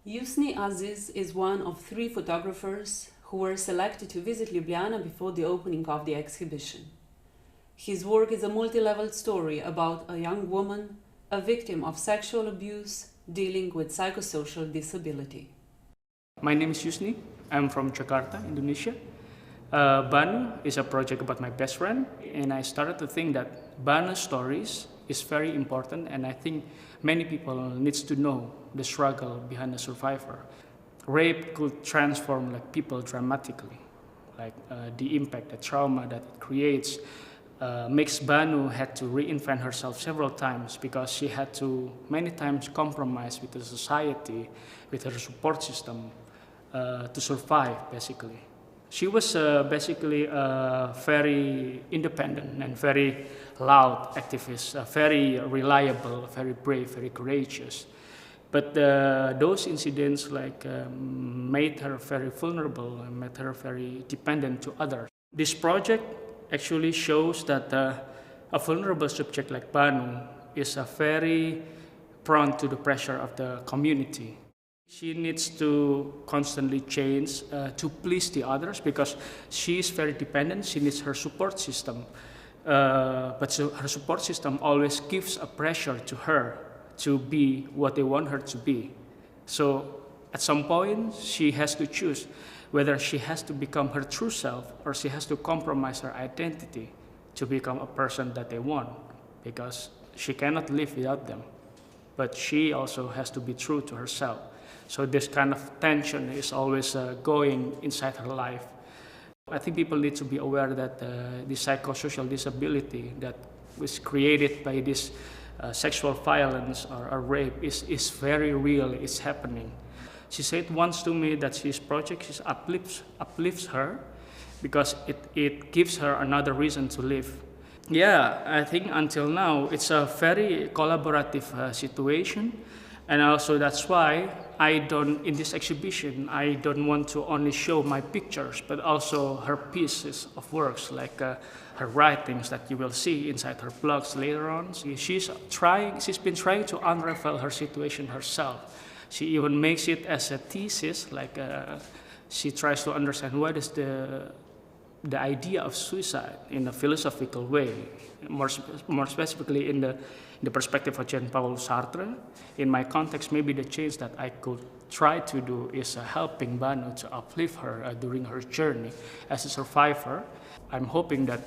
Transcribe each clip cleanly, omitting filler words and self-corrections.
Yusni Aziz is one of 3 photographers who were selected to visit Ljubljana before the opening of the exhibition. His work is a multi-level story about a young woman, a victim of sexual abuse, dealing with psychosocial disability. My name is Yusni. I'm from Jakarta, Indonesia. Banu is a project about my best friend, and I started to think that Banu's stories is very important, and I think many people needs to know the struggle behind a survivor. Rape could transform people dramatically, the impact, the trauma that it creates makes Banu had to reinvent herself several times because she had to many times compromise with the society, with her support system to survive, basically. She was basically a very independent and very loud activist, very reliable, very brave, very courageous. But those incidents made her very vulnerable and made her very dependent to others. This project actually shows that a vulnerable subject like Banu is very prone to the pressure of the community. She needs to constantly change to please the others because she is very dependent. She needs her support system. But her support system always gives a pressure to her to be what they want her to be. So at some point, she has to choose whether she has to become her true self or she has to compromise her identity to become a person that they want, because she cannot live without them. But she also has to be true to herself. So this kind of tension is always going inside her life. I think people need to be aware that the psychosocial disability that was created by this sexual violence or rape is very real, it's happening. She said once to me that this project uplifts her because it gives her another reason to live. Yeah, I think until now it's a very collaborative situation, and also that's why in this exhibition, I don't want to only show my pictures, but also her pieces of works, her writings that you will see inside her blogs later on. She's been trying to unravel her situation herself. She even makes it as a thesis, she tries to understand what is the idea of suicide in a philosophical way, more specifically in the perspective of Jean-Paul Sartre. In my context, maybe the change that I could try to do is helping Banu to uplift her during her journey as a survivor. I'm hoping that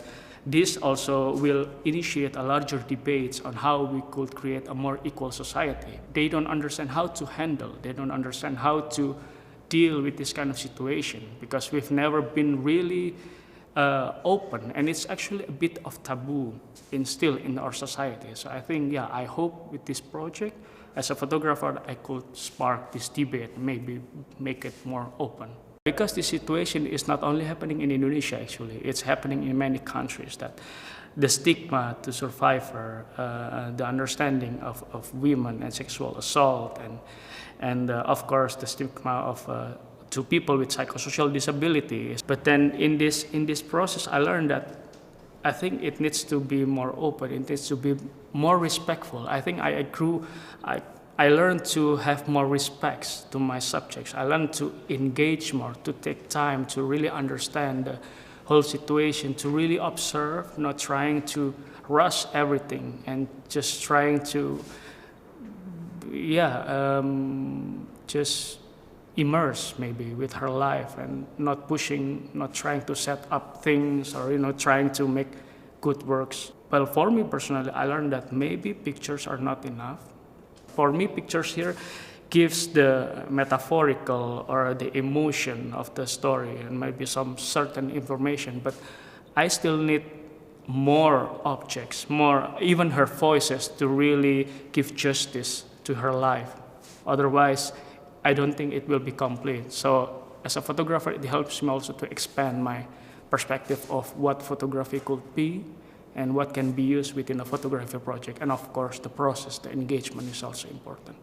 this also will initiate a larger debate on how we could create a more equal society. They don't understand how to handle, they don't understand how to deal with this kind of situation because we've never been really open, and it's actually a bit of taboo still in our society. So I think, I hope with this project, as a photographer, I could spark this debate, maybe make it more open. Because the situation is not only happening in Indonesia, actually, it's happening in many countries, that the stigma to survivor, the understanding of women and sexual assault, and of course the stigma to people with psychosocial disabilities. But then in this process, I learned that I think it needs to be more open, it needs to be more respectful. I think I learned to have more respect to my subjects. I learned to engage more, to take time to really understand the whole situation, to really observe, not trying to rush everything and just trying to, just immerse maybe with her life and not pushing, not trying to set up things or trying to make good works. Well, for me personally, I learned that maybe pictures are not enough. For me, pictures here gives the metaphorical or the emotion of the story and maybe some certain information, but I still need more objects, even her voices, to really give justice to her life. Otherwise, I don't think it will be complete. So as a photographer, it helps me also to expand my perspective of what photography could be and what can be used within a photography project. And of course, the process, the engagement is also important.